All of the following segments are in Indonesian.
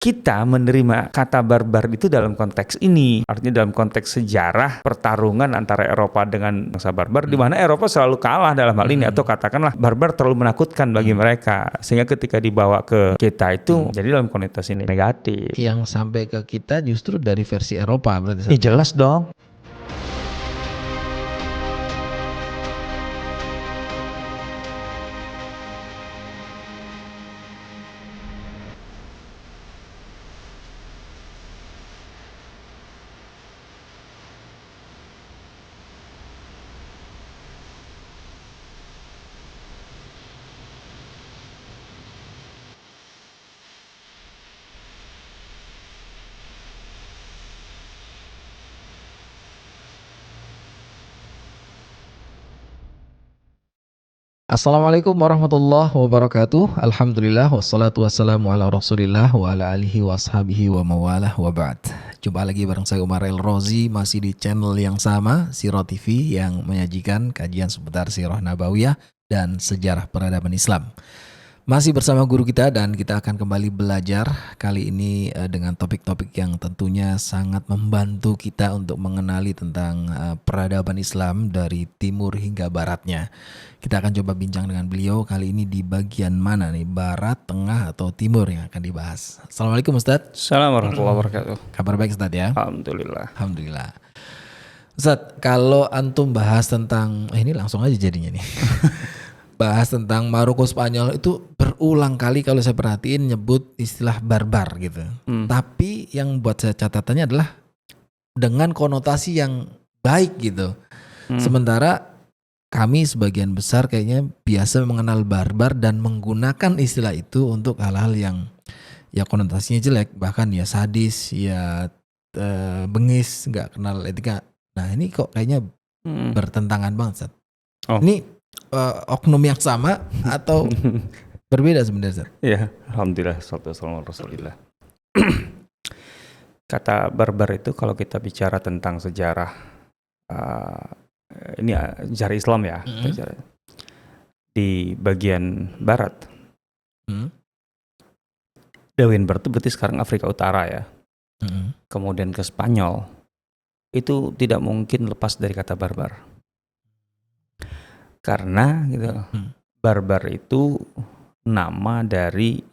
kita menerima kata barbar itu dalam konteks ini, artinya dalam konteks sejarah pertarungan antara Eropa dengan bangsa barbar, di mana Eropa selalu kalah dalam hal ini, atau katakanlah barbar terlalu menakutkan bagi mereka, sehingga ketika dibawa ke kita itu jadi dalam konotasi negatif. Yang sampai ke kita justru dari versi Eropa berarti. Jelas dong. Assalamualaikum warahmatullahi wabarakatuh. Alhamdulillah wassalatu wassalamu ala rasulillah wa ala alihi wa ashabihi wa mawalah wa ba'd. Jumpa lagi bareng saya Umar El Rozi, masih di channel yang sama, Sirah TV, yang menyajikan kajian seputar Sirah Nabawiyah dan sejarah peradaban Islam. Masih bersama guru kita dan kita akan kembali belajar kali ini dengan topik-topik yang tentunya sangat membantu kita untuk mengenali tentang peradaban Islam dari timur hingga baratnya. Kita akan coba bincang dengan beliau kali ini di bagian mana nih, barat, tengah atau timur yang akan dibahas. Assalamualaikum Ustadz. Assalamualaikum warahmatullahi wabarakatuh. Kabar baik Ustadz ya? Alhamdulillah. Ustadz, kalau antum bahas tentang ini langsung aja jadinya nih. Bahas tentang Maroko Spanyol itu berulang kali kalau saya perhatiin nyebut istilah barbar gitu. Tapi yang buat saya catatannya adalah dengan konotasi yang baik gitu. Sementara kami sebagian besar kayaknya biasa mengenal barbar dan menggunakan istilah itu untuk hal-hal yang ya konotasinya jelek, bahkan ya sadis, ya bengis, nggak kenal etika. Nah ini kok kayaknya bertentangan banget, Ustaz. Ini oknum yang sama atau berbeda sebenarnya? Iya, alhamdulillah, sallallahu alaihi wasallam. Kata barbar itu kalau kita bicara tentang sejarah, ini sejarah Islam ya, di bagian barat. Dawin itu berarti sekarang Afrika Utara ya. Kemudian ke Spanyol, itu tidak mungkin lepas dari kata barbar. Karena gitu, barbar itu nama dari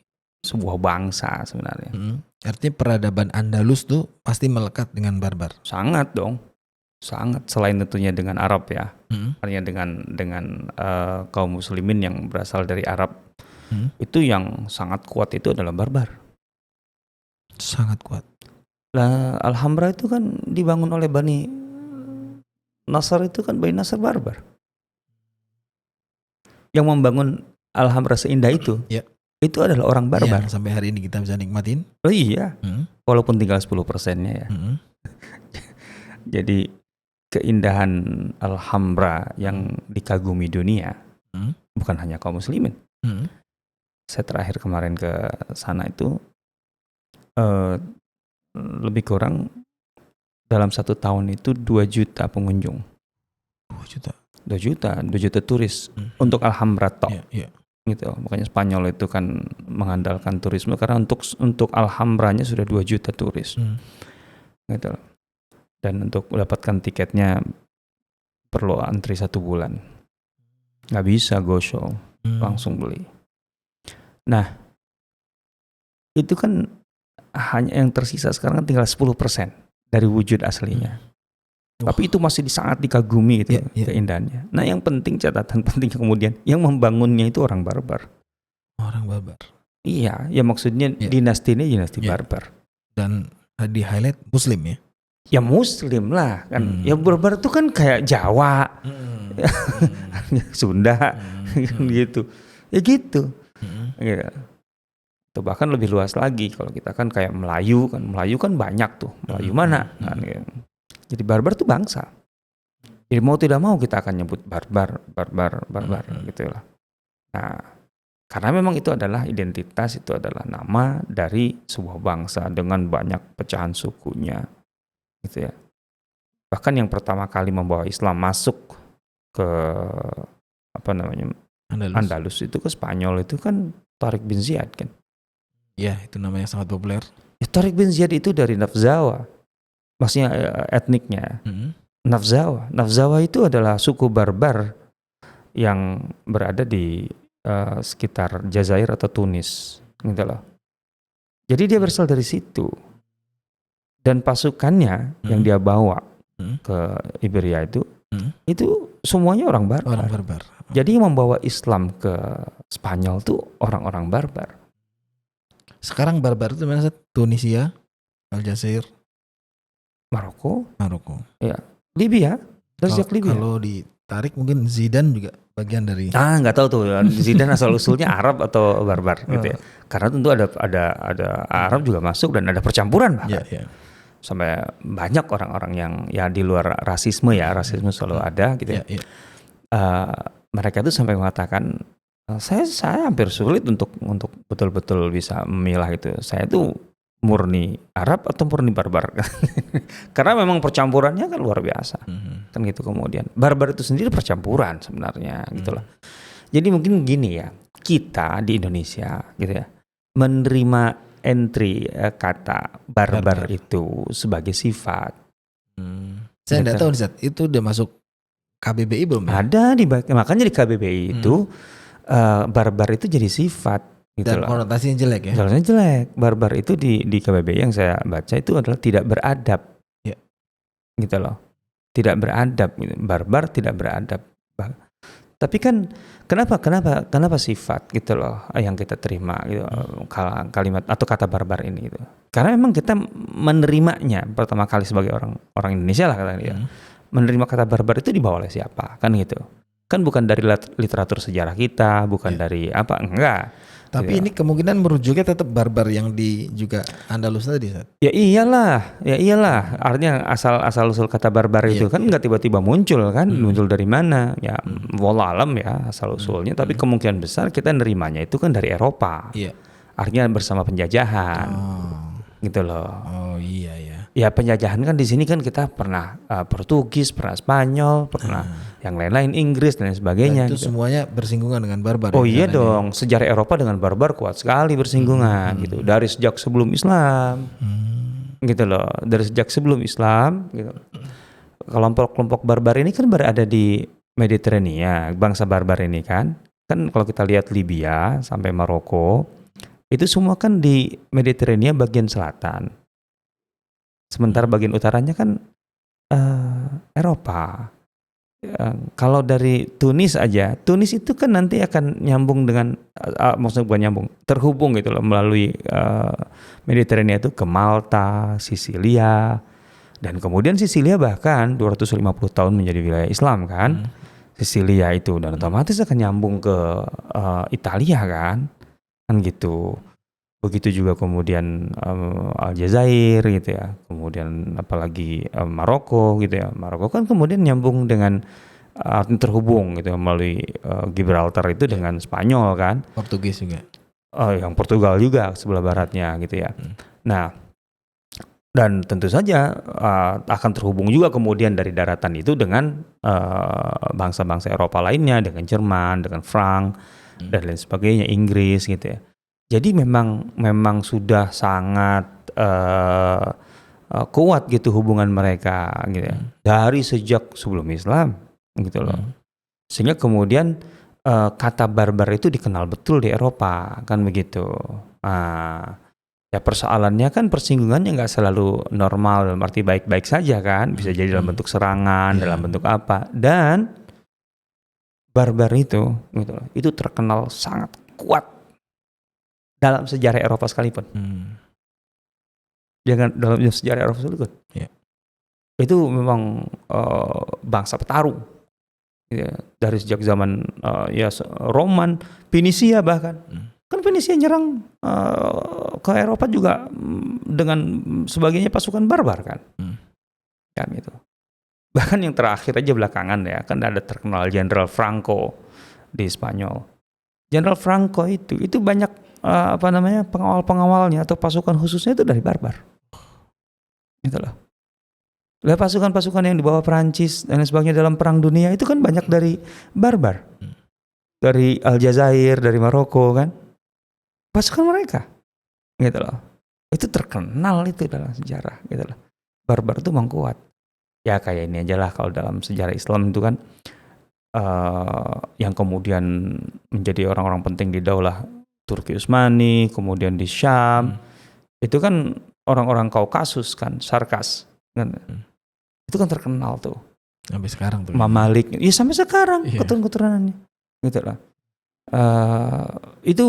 sebuah bangsa sebenarnya. Artinya peradaban Andalus tuh pasti melekat dengan barbar. Sangat dong, sangat. Selain tentunya dengan Arab ya, artinya dengan kaum muslimin yang berasal dari Arab, itu yang sangat kuat itu adalah barbar. Sangat kuat. Lah Alhambra itu kan dibangun oleh Bani Nasr, itu kan Bani Nasr barbar. Yang membangun Alhambra seindah itu, itu adalah orang barbar. Yang sampai hari ini kita bisa nikmatin. Oh iya, walaupun tinggal 10%-nya ya. Jadi keindahan Alhambra yang dikagumi dunia, bukan hanya kaum muslimin. Saya terakhir kemarin ke sana itu, lebih kurang dalam 1 tahun itu 2 juta pengunjung. 2 juta turis untuk Alhambra tok. Gitu. Makanya Spanyol itu kan mengandalkan turisme karena untuk Alhambranya sudah 2 juta turis. Gitu. Dan untuk mendapatkan tiketnya perlu antri 1 bulan. Nggak bisa go show, langsung beli. Nah, itu kan hanya yang tersisa sekarang kan tinggal 10% dari wujud aslinya. Tapi itu masih sangat dikagumi gitu, keindahannya. Nah yang penting, catatan penting kemudian, yang membangunnya itu orang barbar. Orang barbar. Iya, ya maksudnya dinastinya dinasti barbar. Dan di highlight muslim ya? Ya muslim lah kan. Ya barbar itu kan kayak Jawa, Sunda, gitu. Ya gitu. Ya. Atau bahkan lebih luas lagi, kalau kita kan kayak Melayu kan banyak tuh. Melayu mana? Kan, ya. Jadi barbar itu bangsa. Jadi mau tidak mau kita akan nyebut barbar gitu lah. Nah, karena memang itu adalah identitas, itu adalah nama dari sebuah bangsa dengan banyak pecahan sukunya, gitu ya. Bahkan yang pertama kali membawa Islam masuk ke Andalus itu ke Spanyol itu kan Tariq bin Ziyad kan. Ya, itu namanya sangat populer. Tariq bin Ziyad itu dari Nafzawa, maksudnya etniknya. Nafzawa. Nafzawa itu adalah suku barbar yang berada di sekitar Jazair atau Tunis, gitu loh. Jadi dia berasal dari situ. Dan pasukannya yang dia bawa ke Iberia itu semuanya orang barbar. Orang barbar. Jadi yang membawa Islam ke Spanyol tuh orang-orang barbar. Sekarang barbar itu mana? Tunisia, Aljazair, Maroko. Ya. Libya. Dari Libya. Kalau ditarik mungkin Zidane juga bagian dari. Nggak tahu tuh Zidane asal usulnya Arab atau barbar gitu ya. Karena tentu ada Arab juga masuk dan ada percampuran bahkan. Ya. Sampai banyak orang-orang yang ya di luar rasisme selalu ada gitu ya. Mereka itu sampai mengatakan saya hampir sulit untuk betul-betul bisa memilah itu. Saya itu murni Arab atau murni barbar. Karena memang percampurannya kan luar biasa. Kan gitu. Kemudian barbar itu sendiri percampuran sebenarnya gitu loh. Jadi mungkin gini ya, kita di Indonesia gitu ya, menerima entry kata barbar itu sebagai sifat. Saya tidak tahu itu udah masuk KBBI belum ya? Ada makanya di KBBI itu barbar itu jadi sifat gitu. Dan konotasinya jelek ya? Konotasinya jelek. Barbar itu di KBBI yang saya baca itu adalah tidak beradab. Ya. Gitu loh. Tidak beradab gitu. Barbar tidak beradab. Tapi kan kenapa sifat gitu loh yang kita terima gitu, kalimat atau kata barbar ini gitu. Karena memang kita menerimanya pertama kali sebagai orang Indonesia lah katanya dia. Menerima kata barbar itu dibawa oleh siapa? Kan gitu. Kan bukan dari literatur sejarah kita, bukan dari apa, enggak. Tapi gitu. Ini kemungkinan merujuknya tetap barbar yang di juga Andalus tadi. Ya iyalah. Artinya asal usul kata barbar itu kan enggak tiba-tiba muncul kan, muncul dari mana? Ya wallah alam ya asal usulnya. Tapi kemungkinan besar kita nerimanya itu kan dari Eropa. Iya. Artinya bersama penjajahan. Gitu loh. Oh iya. Ya penjajahan kan di sini kan kita pernah Portugis, pernah Spanyol, pernah yang lain-lain Inggris dan lain sebagainya. Dan itu gitu. Semuanya bersinggungan dengan barbar. Oh iya dong, sejarah Eropa dengan barbar kuat sekali bersinggungan gitu. Dari sejak sebelum Islam, gitu loh. Dari sejak sebelum Islam, gitu. Kelompok-kelompok barbar ini kan berada di Mediterania, bangsa barbar ini kan kalau kita lihat Libya sampai Maroko, itu semua kan di Mediterania bagian selatan. Sementara bagian utaranya kan Eropa. Kalau dari Tunis aja, Tunis itu kan nanti akan nyambung dengan, maksudnya bukan nyambung, terhubung gitu loh melalui Mediterania itu ke Malta, Sisilia, dan kemudian Sisilia bahkan 250 tahun menjadi wilayah Islam kan, Sisilia itu, dan otomatis akan nyambung ke Italia kan gitu. Begitu juga kemudian Aljazair gitu ya, kemudian apalagi Maroko gitu ya. Maroko kan kemudian nyambung dengan terhubung gitu melalui Gibraltar itu dengan Spanyol kan. Portugis juga. Yang Portugal juga sebelah baratnya gitu ya. Nah, dan tentu saja akan terhubung juga kemudian dari daratan itu dengan bangsa-bangsa Eropa lainnya, dengan Jerman, dengan Frank dan lain sebagainya, Inggris gitu ya. Jadi memang sudah sangat kuat gitu hubungan mereka gitu ya. Dari sejak sebelum Islam gitu loh. Sehingga kemudian kata barbar itu dikenal betul di Eropa kan begitu. Ya persoalannya kan persinggungannya nggak selalu normal dalam arti baik-baik saja kan. Bisa jadi dalam bentuk serangan, dalam bentuk apa. Dan barbar itu gitu loh, itu terkenal sangat kuat dalam sejarah Eropa sekalipun. Jangan dalam sejarah Eropa sekalipun. Yeah. Itu memang bangsa petarung. Ya, dari sejak zaman Roman, Fenisia bahkan. Kan Fenisia nyerang ke Eropa juga dengan sebagainya pasukan barbar kan. Kan gitu. Bahkan yang terakhir aja belakangan ya, kan ada terkenal Jenderal Franco di Spanyol. Jenderal Franco itu banyak pengawal-pengawalnya atau pasukan khususnya itu dari barbar. Gitu loh. Lah pasukan-pasukan yang dibawa Perancis dan sebagainya dalam perang dunia itu kan banyak dari barbar. Dari Aljazair, dari Maroko kan. Pasukan mereka. gitu loh. Itu terkenal itu dalam sejarah gitu loh. Barbar itu memang kuat. Ya kayak ini aja lah kalau dalam sejarah Islam itu kan yang kemudian menjadi orang-orang penting di daulah Turki Utsmani, kemudian di Syam, itu kan orang-orang Kaukasus kan, Sarkas kan. Itu kan terkenal tuh. Sampai sekarang tuh. Mamalik, ya sampai sekarang keturunan-keturunannya gitu lah. Itu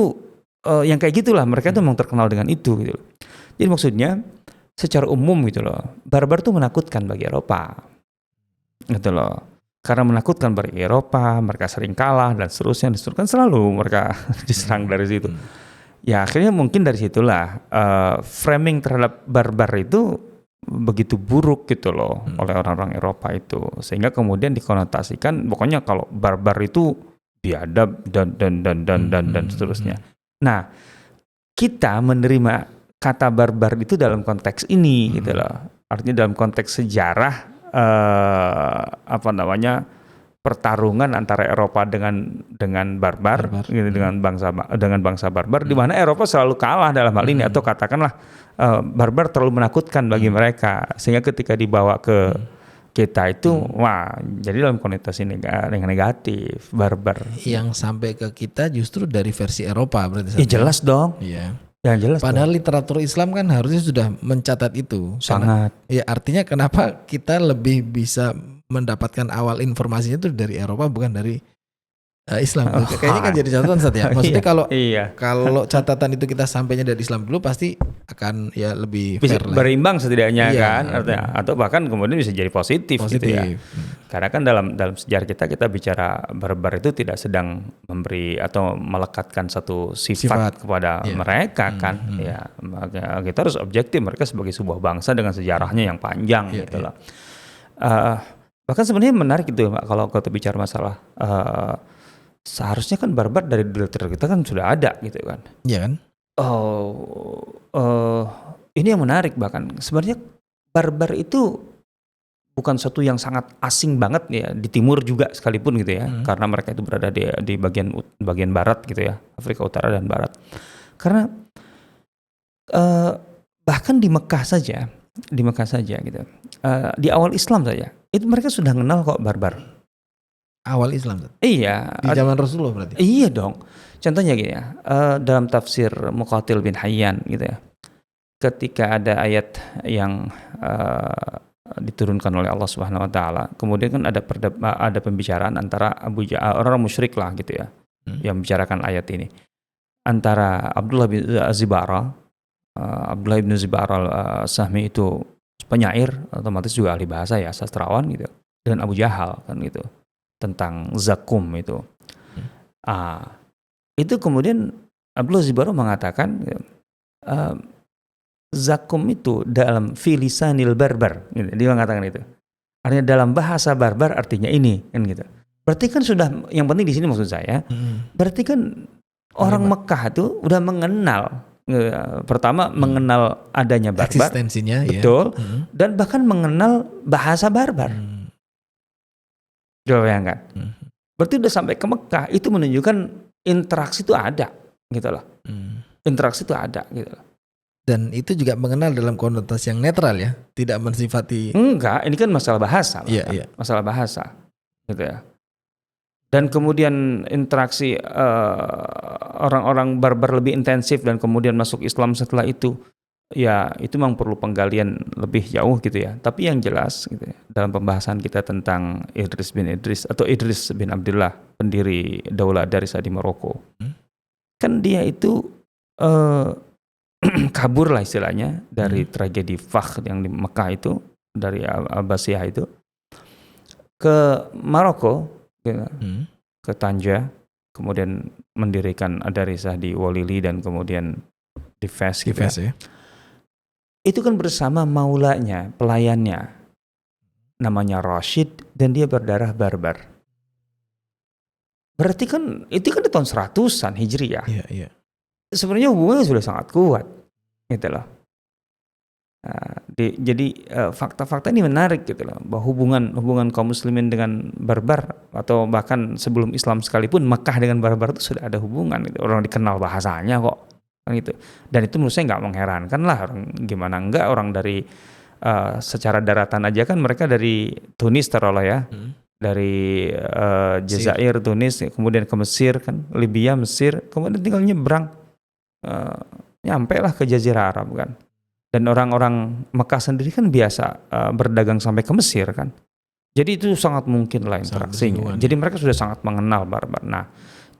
yang kayak gitulah, mereka tuh memang terkenal dengan itu gitu loh. Jadi maksudnya secara umum gitu loh, barbar tuh menakutkan bagi Eropa gitu loh. Karena menakutkan bagi Eropa, mereka sering kalah dan seterusnya kan selalu mereka diserang dari situ. Ya akhirnya mungkin dari situlah framing terhadap barbar itu begitu buruk gitu loh oleh orang-orang Eropa itu, sehingga kemudian dikonotasikan pokoknya kalau barbar itu biadab dan seterusnya. Nah, kita menerima kata barbar itu dalam konteks ini gitu loh. Artinya dalam konteks sejarah pertarungan antara Eropa dengan barbar. Gitu, dengan bangsa barbar, di mana Eropa selalu kalah dalam hal ini, atau katakanlah barbar terlalu menakutkan bagi mereka, sehingga ketika dibawa ke kita itu wah jadi dalam konotasi yang negatif barbar. Yang sampai ke kita justru dari versi Eropa berarti. Ya jelas dong. Iya. Ya jelas. Padahal dong. Literatur Islam kan harusnya sudah mencatat itu. Sangat. Ya artinya kenapa kita lebih bisa mendapatkan awal informasinya itu dari Eropa bukan dari Islam. Kayaknya kan jadi catatan Ustaz ya. Maksudnya kalau catatan itu kita sampainya dari Islam dulu pasti akan ya lebih bisa fair berimbang setidaknya kan, artinya, atau bahkan kemudian bisa jadi positif. Gitu ya. Karena kan dalam sejarah kita bicara barbar itu tidak sedang memberi atau melekatkan satu sifat kepada mereka kan. Ya, kita harus objektif, mereka sebagai sebuah bangsa dengan sejarahnya yang panjang gitu loh. Bahkan sebenarnya menarik gitu kalau kita bicara masalah seharusnya kan barbar dari literatur kita kan sudah ada gitu kan. Iya kan? Ini yang menarik, bahkan sebenarnya barbar itu bukan satu yang sangat asing banget ya di timur juga sekalipun gitu ya, karena mereka itu berada di bagian barat gitu ya, Afrika Utara dan Barat. Karena bahkan di Mekah saja gitu, di awal Islam saja itu mereka sudah kenal kok barbar. Awal Islam. Iya. Di zaman Rasulullah berarti. Iya dong. Contohnya gini ya, dalam tafsir Muqatil bin Hayyan gitu ya, ketika ada ayat yang diturunkan oleh Allah Subhanahu Wa Taala, kemudian kan ada pembicaraan antara orang musyrik lah gitu ya, yang membicarakan ayat ini, antara Abdullah bin Zibara Sahmi itu penyair, otomatis juga ahli bahasa ya, sastrawan gitu, dan Abu Jahal kan gitu, tentang zakum itu. Itu kemudian Abdullah Zibara mengatakan zakum itu dalam filisanil barbar gitu. Dia mengatakan itu. Artinya dalam bahasa barbar artinya ini kan gitu. Berarti kan sudah, yang penting di sini maksud saya, berarti kan orang Mekah itu udah mengenal, pertama mengenal adanya barbar, eksistensinya, betul, dan bahkan mengenal bahasa barbar. Coba bayangkan. Berarti udah sampai ke Mekah, itu menunjukkan interaksi itu ada gitu loh. Interaksi itu ada gitu loh. Dan itu juga mengenal dalam konotasi yang netral ya, tidak mensifati. Enggak, ini kan masalah bahasa. Iya. Masalah bahasa gitu ya. Dan kemudian interaksi orang-orang barbar lebih intensif dan kemudian masuk Islam setelah itu. Ya itu memang perlu penggalian lebih jauh gitu ya. Tapi yang jelas gitu ya, dalam pembahasan kita tentang Idris bin Abdullah, pendiri Daulah Darisa di Maroko, kan dia itu kabur lah istilahnya dari tragedi Fakh yang di Mekah itu, dari Abbasiyah itu ke Maroko gitu, ke Tanja, kemudian mendirikan Darisa di Walili dan kemudian di Fes gitu ya. Itu kan bersama maulanya, pelayannya, namanya Rashid, dan dia berdarah barbar. Berarti kan itu kan di tahun 100-an Hijriyah. Iya. Sebenarnya hubungannya sudah sangat kuat, gitu loh. Jadi fakta-fakta ini menarik gitu loh, bahwa hubungan kaum muslimin dengan barbar, atau bahkan sebelum Islam sekalipun Mekah dengan barbar itu sudah ada hubungan gitu. Orang dikenal bahasanya kok, kan gitu. Dan itu menurut saya nggak mengherankan lah, gimana enggak orang dari secara daratan aja kan mereka dari Tunis taruhlah ya, dari Jazair, Tunis, kemudian ke Mesir kan, Libya, Mesir, kemudian tinggal nyebrang, nyampe lah ke Jazirah Arab kan. Dan orang-orang Mekah sendiri kan biasa berdagang sampai ke Mesir kan. Jadi itu sangat mungkin lah interaksinya. Jadi mereka sudah sangat mengenal barbar. Nah,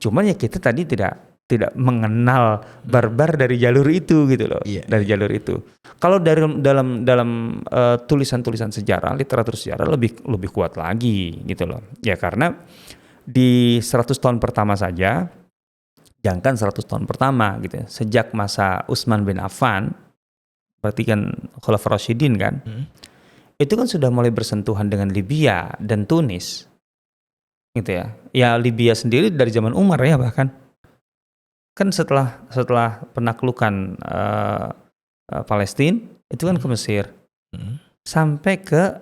cuman ya kita tadi tidak mengenal barbar dari jalur itu gitu loh, dari jalur itu. Kalau dalam tulisan-tulisan sejarah, literatur sejarah lebih kuat lagi gitu loh. Ya karena di 100 tahun pertama saja, jangankan 100 tahun pertama gitu ya, sejak masa Utsman bin Affan, berarti kan Khulafaur Rasyidin kan, itu kan sudah mulai bersentuhan dengan Libya dan Tunis gitu ya. Ya Libya sendiri dari zaman Umar ya bahkan. Kan setelah penaklukan Palestina itu kan ke Mesir sampai ke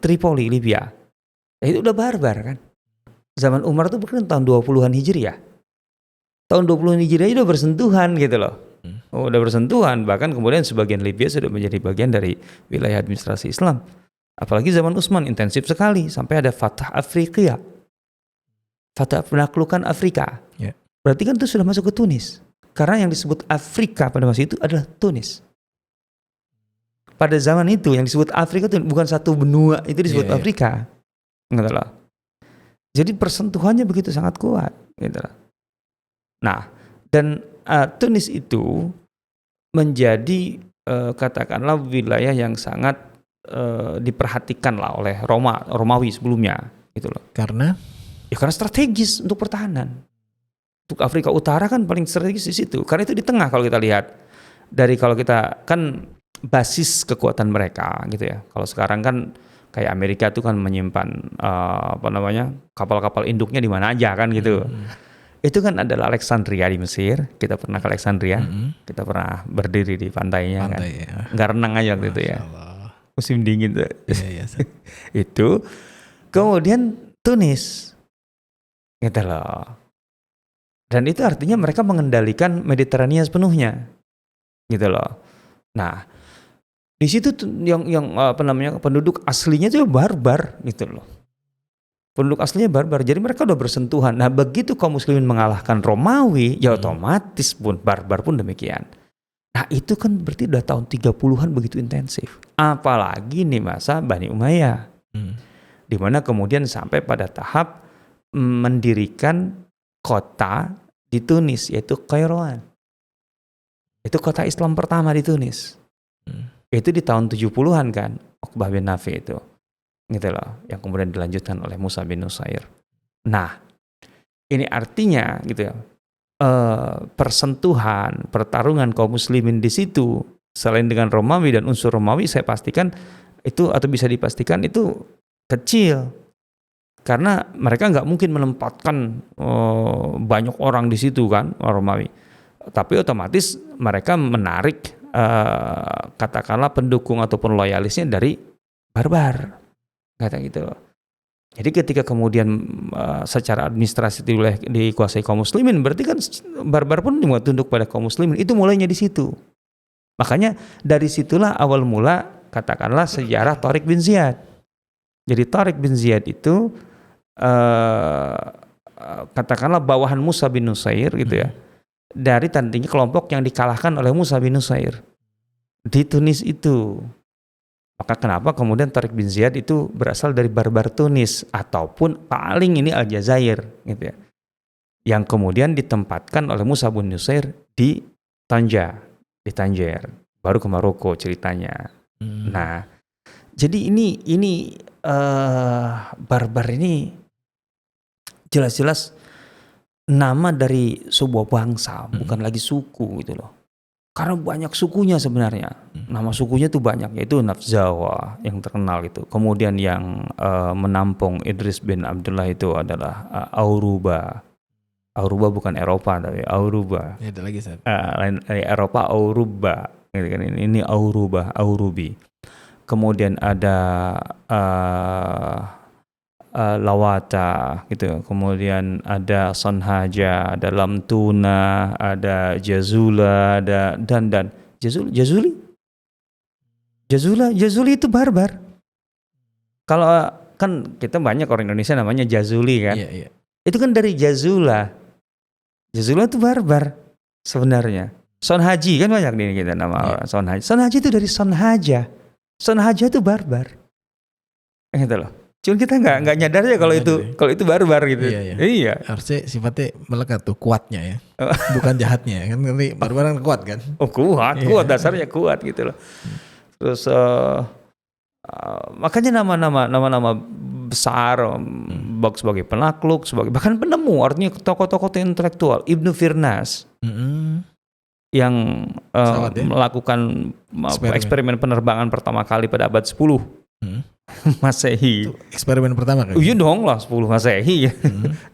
Tripoli Libya, itu udah barbar kan. Zaman Umar itu bukan tahun 20-an Hijriah, tahun 20-an Hijriah udah bersentuhan gitu loh. Udah bersentuhan, bahkan kemudian sebagian Libya sudah menjadi bagian dari wilayah administrasi Islam. Apalagi zaman Utsman intensif sekali sampai ada Fatah Afrika, Fatah penaklukan Afrika. Berarti kan itu sudah masuk ke Tunis. Karena yang disebut Afrika pada masa itu adalah Tunis. Pada zaman itu yang disebut Afrika itu bukan satu benua, itu disebut Afrika. Gitu loh. Jadi persentuhannya begitu sangat kuat. Gitu loh. Nah, dan Tunis itu menjadi katakanlah wilayah yang sangat diperhatikan lah oleh Romawi sebelumnya. Gitu loh. Karena strategis untuk pertahanan. Untuk Afrika Utara kan paling strategis di situ. Karena itu di tengah kalau kita lihat. Kalau kita kan basis kekuatan mereka gitu ya. Kalau sekarang kan kayak Amerika itu kan menyimpan kapal-kapal induknya di mana aja kan gitu. Itu kan adalah Alexandria di Mesir. Kita pernah ke Alexandria. Kita pernah berdiri di pantainya kan. Ya. Nggak renang aja waktu itu ya. Musim dingin tuh. Itu. Kemudian Tunis. Gitu loh. Dan itu artinya mereka mengendalikan Mediterania sepenuhnya, gitu loh. Nah, di situ yang penduduk aslinya itu barbar, gitu loh. Penduduk aslinya barbar, jadi mereka udah bersentuhan. Nah, begitu kaum muslimin mengalahkan Romawi, ya otomatis pun barbar pun demikian. Nah, itu kan berarti udah tahun 30-an begitu intensif. Apalagi nih masa Bani Umayyah, di mana kemudian sampai pada tahap mendirikan kota di Tunis, yaitu Kairouan. Itu kota Islam pertama di Tunis. Itu di tahun 70-an kan, Uqbah bin Nafi itu. Gitu loh, yang kemudian dilanjutkan oleh Musa bin Nusair. Nah, ini artinya gitu ya, persentuhan, pertarungan kaum muslimin di situ, selain dengan Romawi dan unsur Romawi, saya pastikan itu, atau bisa dipastikan itu kecil. Karena mereka nggak mungkin menempatkan banyak orang di situ kan, Romawi. Tapi otomatis mereka menarik katakanlah pendukung ataupun loyalisnya dari barbar, kata gitu. Jadi ketika kemudian secara administrasi dikuasai kaum muslimin, berarti kan barbar pun juga tunduk pada kaum muslimin. Itu mulainya di situ. Makanya dari situlah awal mula katakanlah sejarah Tariq bin Ziyad. Jadi Tariq bin Ziyad itu katakanlah bawahan Musa bin Nusair gitu ya, dari tandingnya kelompok yang dikalahkan oleh Musa bin Nusair di Tunis itu. Maka kenapa kemudian Tariq bin Ziyad itu berasal dari barbar Tunis, ataupun paling ini Aljazair gitu ya, yang kemudian ditempatkan oleh Musa bin Nusair di Tanja, di Tangier, baru ke Maroko ceritanya. Nah, jadi ini barbar ini jelas-jelas nama dari sebuah bangsa, bukan lagi suku gitu loh. Karena banyak sukunya sebenarnya. Nama sukunya tuh banyak, yaitu Nafzawa yang terkenal gitu. Kemudian yang menampung Idris bin Abdullah itu adalah Auruba. Auruba bukan Eropa tapi Auruba. Ada lagi lain Eropa Auruba. Gitu kan. Ini Auruba, Aurubi. Kemudian ada Lawata gitu. Kemudian ada Sonhaja, ada Lamtuna, ada Jazula, ada dan Jazuli itu barbar. Kalau kan kita banyak orang Indonesia namanya Jazuli kan. Iya. Itu kan dari Jazula. Jazula itu barbar sebenarnya. Sonhaji kan banyak nih kita nama orang Sonhaji. Sonhaji itu dari Sonhaja. Sonhaja itu barbar. Gitu loh. Cuma kita nggak nyadar ya kalau itu barbar gitu. Iya. Harusnya sifatnya melekat tuh, kuatnya ya. Bukan jahatnya kan, nanti barbar kan kuat kan. Oh kuat dasarnya kuat gitu loh. Terus makanya nama-nama besar sebagai penakluk, sebagai bahkan penemu, artinya tokoh-tokoh intelektual. Ibnu Firnas yang melakukan eksperimen penerbangan pertama kali pada abad 10 Masehi. Itu eksperimen pertama kan? Iya dong lah 10 Masehi.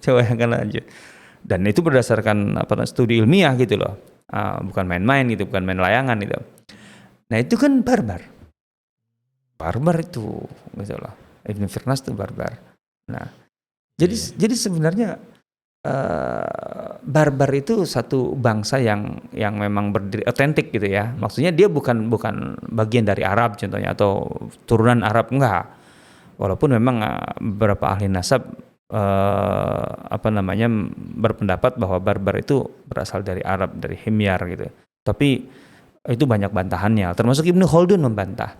Coba bayangkan aja. Dan itu berdasarkan studi ilmiah gitu loh. Bukan main-main gitu, bukan main layangan gitu. Nah itu kan barbar itu gitu loh. Ibn Firnas itu barbar. Nah, jadi sebenarnya barbar itu satu bangsa yang memang berdiri otentik gitu ya. Maksudnya dia bukan bagian dari Arab contohnya atau turunan Arab, enggak. Walaupun memang beberapa ahli nasab berpendapat bahwa barbar itu berasal dari Arab, dari Himyar gitu. Tapi itu banyak bantahannya, termasuk Ibnu Khaldun membantah.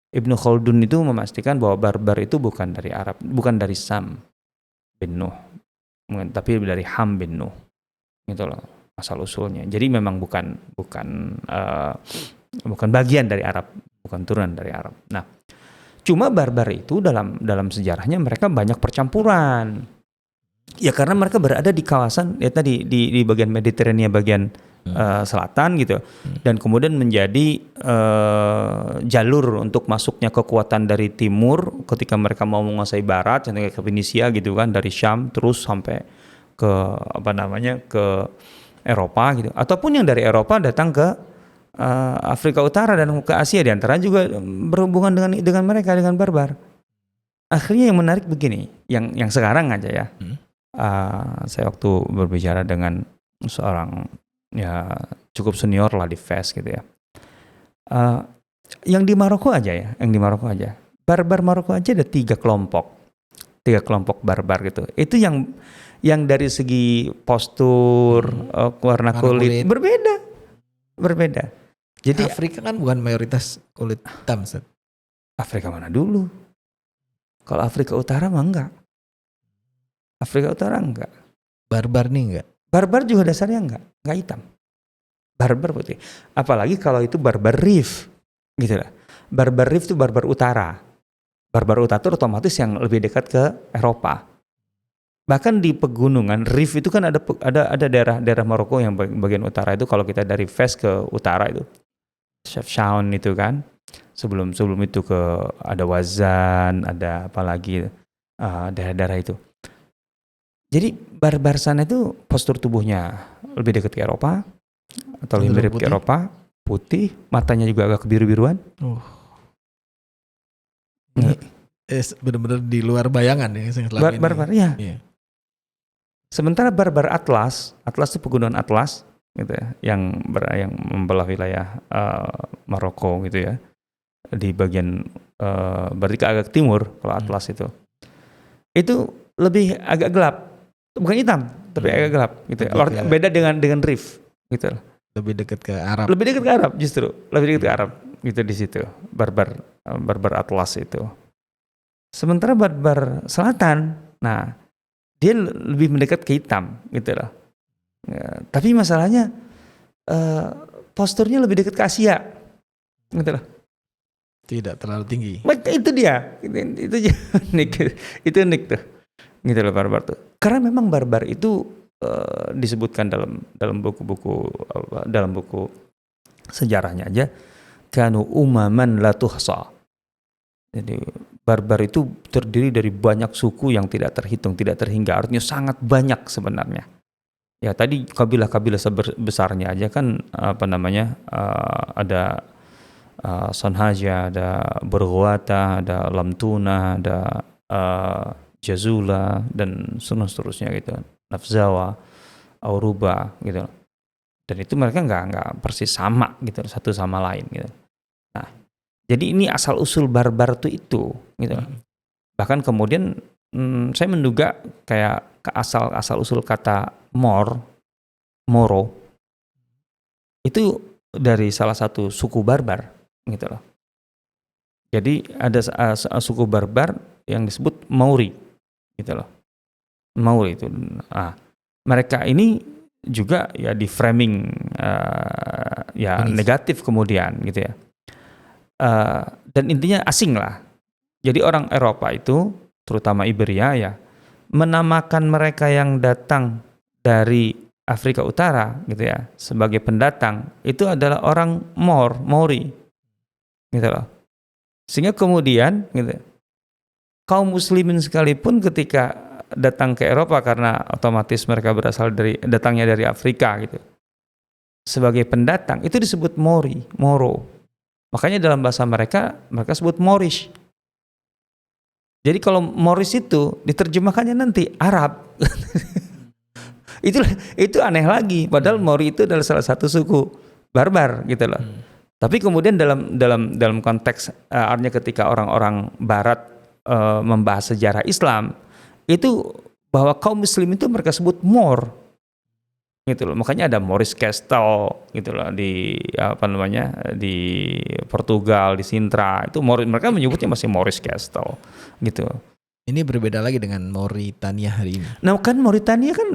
Ibnu Khaldun itu memastikan bahwa barbar itu bukan dari Arab, bukan dari Sam bin Nuh, tapi dari Ham bin Nuh, gitu loh asal usulnya. Jadi memang bukan bagian dari Arab, bukan turunan dari Arab. Nah, cuma barbar itu dalam sejarahnya mereka banyak percampuran. Ya karena mereka berada di kawasan ya tadi di bagian Mediterania bagian selatan gitu, dan kemudian menjadi jalur untuk masuknya kekuatan dari timur ketika mereka mau menguasai barat, contohnya ke Fenisia gitu kan, dari Syam terus sampai ke ke Eropa gitu, ataupun yang dari Eropa datang ke Afrika Utara dan ke Asia, di antara juga berhubungan dengan mereka, dengan barbar. Akhirnya yang menarik begini, yang sekarang aja ya. Saya waktu berbicara dengan seorang ya cukup senior lah di FES gitu ya. Yang di Maroko aja, barbar Maroko aja ada 3 kelompok barbar gitu. Itu yang dari segi postur, warna kulit berbeda. Jadi Afrika kan bukan mayoritas kulit hitam, Ustaz. Afrika mana dulu? Kalau Afrika Utara mah enggak. Afrika Utara enggak. Barbar nih enggak? Barbar juga dasarnya enggak hitam. Barbar putih. Apalagi kalau itu barbar Rif, gitu lah. Barbar Rif itu barbar utara. Barbar utara itu otomatis yang lebih dekat ke Eropa. Bahkan di pegunungan Rif itu kan ada daerah Maroko yang bagian utara itu, kalau kita dari Fes ke utara itu Chefchaouen itu kan. Sebelum itu ada Wazan, ada apalagi daerah-daerah itu. Jadi barbar sana itu postur tubuhnya lebih dekat ke Eropa atau lebih mirip ke Eropa, putih, matanya juga agak kebiru-biruan. Benar-benar di luar bayangan ya. Barbar ya. Iya. Sementara barbar Atlas itu pegunungan Atlas gitu ya, yang membelah wilayah Maroko gitu ya. Di bagian berarti ke agak timur kalau Atlas itu lebih agak gelap. Bukan hitam, tapi agak gelap gitu. Beda dengan Rif gitu. Lebih dekat ke Arab. Lebih dekat ke Arab justru. Lebih dekat ke Arab gitu di situ. Barbar Atlas itu. Sementara barbar selatan, nah dia lebih mendekat ke hitam gitu loh. Ya, tapi masalahnya posturnya lebih dekat ke Asia gitu loh. Tidak terlalu tinggi. Itu dia. Itu unik tuh. Gitu loh barbar tuh. Karena memang barbar itu disebutkan dalam buku sejarahnya aja, kanu umaman la tuhsa. Jadi barbar itu terdiri dari banyak suku yang tidak terhitung, tidak terhingga. Artinya sangat banyak sebenarnya. Ya tadi kabilah-kabilah besarnya aja kan ada Sonhaja, ada Berghouata, ada Lamtuna, ada Jazula dan seterusnya gitu, Nafzawa, Auruba gitu. Dan itu mereka nggak persis sama gitu satu sama lain gitu. Nah, jadi ini asal usul barbar itu gitu. Bahkan kemudian saya menduga kayak asal usul kata Moro itu dari salah satu suku barbar gitu loh. Jadi ada suku barbar yang disebut Mauri gitu loh. Mauri itu. Nah, mereka ini juga ya di framing ya negatif kemudian gitu ya. Dan intinya asing lah. Jadi orang Eropa itu terutama Iberia ya menamakan mereka yang datang dari Afrika Utara gitu ya sebagai pendatang itu adalah orang Maori gitu loh. Sehingga kemudian gitu, kaum muslimin sekalipun ketika datang ke Eropa karena otomatis mereka datangnya dari Afrika gitu. Sebagai pendatang itu disebut Moro. Makanya dalam bahasa mereka sebut Moorish. Jadi kalau Moorish itu diterjemahkannya nanti Arab. itu aneh lagi. Padahal Maori itu adalah salah satu suku barbar gitu loh. Tapi kemudian dalam konteks artinya ketika orang-orang Barat membahas sejarah Islam itu bahwa kaum muslim itu mereka sebut Moor gitu loh. Makanya ada Maurice Castle gitu loh di di Portugal, di Sintra. Itu mereka menyebutnya masih Maurice Castle gitu. Ini berbeda lagi dengan Mauritania hari ini. Nah, kan Mauritania kan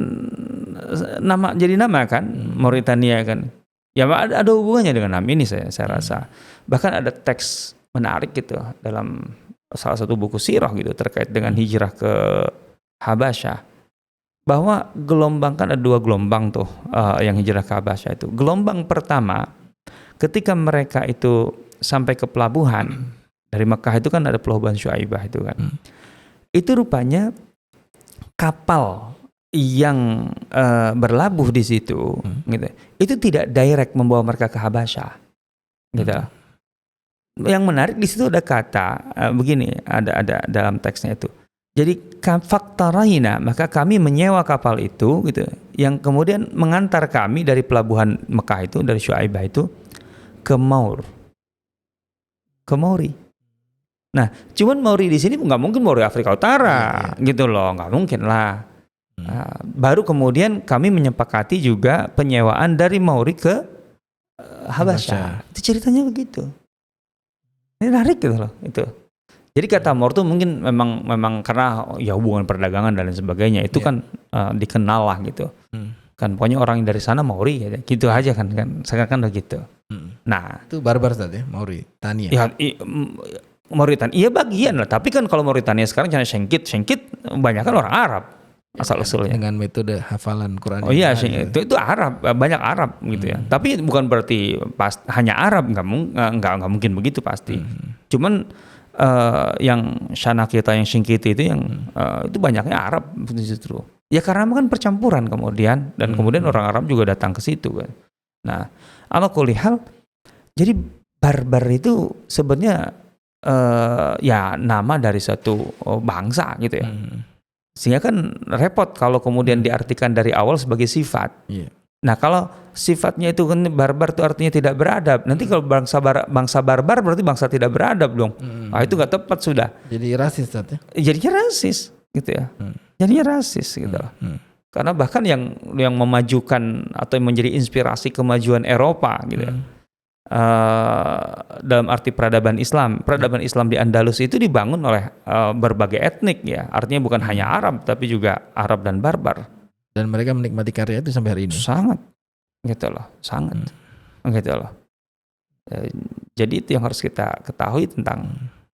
jadi nama kan, Mauritania kan. Ya ada hubungannya dengan nama ini saya rasa. Bahkan ada teks menarik gitu dalam salah satu buku sirah gitu terkait dengan hijrah ke Habasyah, bahwa kan ada 2 gelombang tuh yang hijrah ke Habasyah itu. Gelombang pertama ketika mereka itu sampai ke pelabuhan dari Mekah itu kan ada pelabuhan Syuaibah itu kan. Itu rupanya kapal yang berlabuh di situ gitu. Itu tidak direct membawa mereka ke Habasyah. Gitu. Yang menarik di situ ada kata begini, ada dalam teksnya itu. Jadi faktaraina, maka kami menyewa kapal itu gitu yang kemudian mengantar kami dari pelabuhan Mekah itu dari Syuaibah itu ke Mauri. Nah, cuman Mauri di sini nggak mungkin Mauri Afrika Utara gitu loh, nggak mungkin lah. Baru kemudian kami menyepakati juga penyewaan dari Mauri ke Habasyah. Itu ceritanya begitu. Ini menarik gitu loh itu. Jadi kata Maur itu mungkin memang karena ya hubungan perdagangan dan lain sebagainya itu kan dikenal lah gitu. Kan pokoknya orang yang dari sana Mauri gitu aja kan sekarang kan begitu. Nah, itu barbar tadi ya, Mauritania. Ya Mauritania iya bagian lah, tapi kan kalau Mauritania sekarang cuma Sengkit banyak kan orang Arab asal usulnya. Dengan metode hafalan Quran. Oh iya, itu Arab, banyak Arab gitu ya. Tapi bukan berarti hanya Arab, nggak mungkin begitu pasti. Cuman yang Shanakita, yang Singkiti itu yang itu banyaknya Arab justru. Ya karena kan percampuran kemudian dan kemudian orang Arab juga datang ke situ kan. Nah, ala kulli hal jadi barbar itu sebenarnya ya nama dari suatu bangsa gitu ya. Sehingga kan repot kalau kemudian diartikan dari awal sebagai sifat. Nah, kalau sifatnya itu kan barbar itu artinya tidak beradab. Nanti kalau bangsa barbar berarti bangsa tidak beradab dong. Itu nggak tepat sudah. Jadi rasis ya? Jadinya rasis gitu ya. Jadinya rasis gitu. Karena bahkan yang memajukan atau yang menjadi inspirasi kemajuan Eropa gitu ya. Dalam arti peradaban Islam di Andalus itu dibangun oleh berbagai etnik ya. Artinya bukan hanya Arab tapi juga Arab dan barbar. Dan mereka menikmati karya itu sampai hari ini. Sangat, gitu loh, sangat, gitu loh. Jadi itu yang harus kita ketahui tentang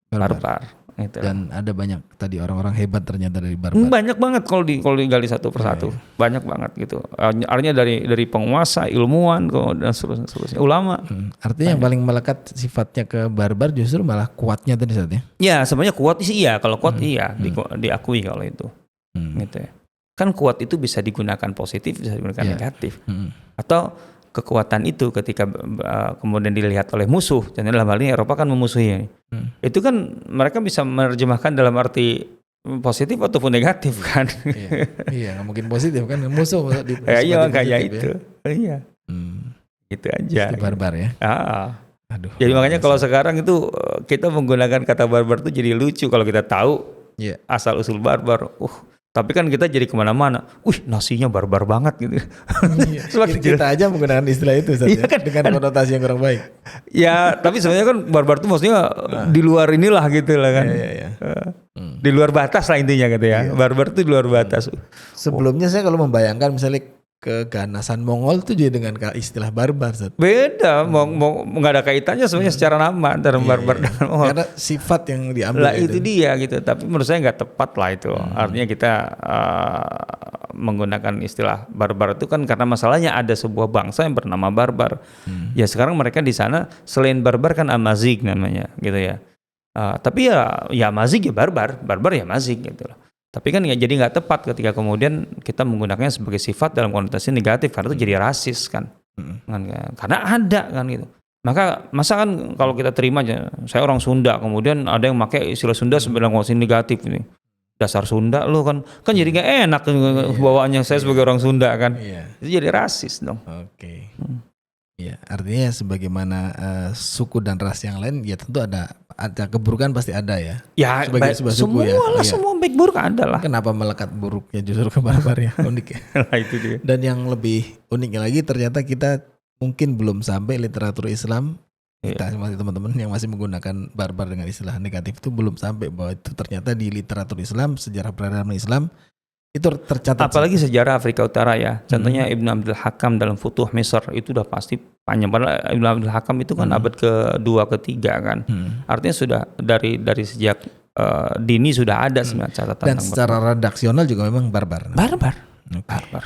barbar. Gitu. Dan ada banyak tadi orang-orang hebat ternyata dari barbar. Banyak banget kalau digali satu persatu, banyak banget gitu. Artinya dari penguasa, ilmuwan, dan seterusnya, ulama. Artinya yang paling melekat sifatnya ke barbar justru malah kuatnya tadi saatnya. Ya sebenarnya kuat sih iya, kalau kuat iya diakui kalau itu, gitu ya. Kan kuat itu bisa digunakan positif, bisa digunakan negatif. Atau kekuatan itu ketika kemudian dilihat oleh musuh, dan dalam hal ini Eropa kan memusuhi. Itu kan mereka bisa menerjemahkan dalam arti positif ataupun negatif kan. Iya, nggak mungkin positif kan, musuh di iya kayak itu. Iya. Itu aja. Itu barbar ya. Aduh. Jadi makanya kalau sekarang itu kita menggunakan kata barbar itu jadi lucu kalau kita tahu asal usul barbar. Tapi kan kita jadi kemana-mana. Nasinya barbar banget gitu. Kita aja menggunakan istilah itu saja kan, dengan konotasi yang kurang baik. Ya, tapi sebenarnya kan barbar itu maksudnya di luar inilah gitu lah kan. Di luar batas lah intinya gitu ya. Barbar itu di luar batas. Sebelumnya saya kalau membayangkan misalnya keganasan Mongol itu juga dengan istilah barbar. Beda, nggak ada kaitannya sebenarnya secara nama antara barbar dengan Mongol. Karena sifat yang diambil. Lah itu dia gitu, tapi menurut saya nggak tepat lah itu. Artinya kita menggunakan istilah barbar itu kan karena masalahnya ada sebuah bangsa yang bernama barbar. Ya sekarang mereka di sana selain barbar kan Amazigh namanya gitu ya. Tapi ya Amazigh ya barbar ya Amazigh gitu loh. Tapi kan jadi nggak tepat ketika kemudian kita menggunakannya sebagai sifat dalam konotasi negatif karena itu jadi rasis kan. Karena ada kan gitu. Masa kan kalau kita terima aja, saya orang Sunda, kemudian ada yang pakai istilah Sunda sebagai konotasi negatif ini. Dasar Sunda lo kan jadi nggak enak bawaannya saya sebagai orang Sunda kan. Itu jadi rasis dong. Oke. Ya, artinya sebagaimana suku dan ras yang lain ya tentu ada keburukan pasti ada ya. Ya, sebagai sebuah suku ya. Semua baik buruk ada lah. Kenapa melekat buruknya justru ke barbar ya? Unik ya. Nah, itu dia. Dan yang lebih uniknya lagi ternyata kita mungkin belum sampai literatur Islam. Kita masih teman-teman yang masih menggunakan barbar dengan istilah negatif itu belum sampai bahwa itu ternyata di literatur Islam, sejarah peradaban Islam itu tercatat. Apalagi sejarah Afrika Utara ya. Contohnya Ibnu Abdul Hakam dalam Futuh Misr itu udah pasti panjang. Padahal Ibnu Abdul Hakam itu kan abad ke-2 ke-3 kan. Artinya sudah dari sejak dini sudah ada sebenarnya catatan. Dan secara redaksional juga memang barbar. Barbar.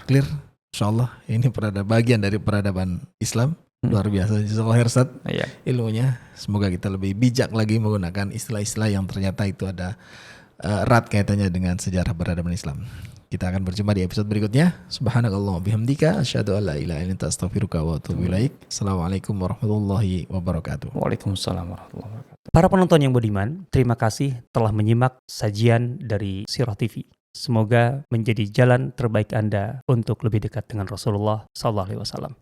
Clear. Insyaallah ini bagian dari peradaban Islam. Luar biasa. Jazakallahu khairan ilmunya. Semoga kita lebih bijak lagi menggunakan istilah-istilah yang ternyata itu ada erat kaitannya dengan sejarah peradaban Islam. Kita akan berjumpa di episode berikutnya. Subhanakallah bihamdika asyhadu an la ilaha illa anta astaghfiruka wa atubu ilaik. Assalamualaikum warahmatullahi wabarakatuh. Waalaikumsalam warahmatullahi wabarakatuh. Para penonton yang budiman, terima kasih telah menyimak sajian dari Sirah TV. Semoga menjadi jalan terbaik Anda untuk lebih dekat dengan Rasulullah sallallahu alaihi wasallam.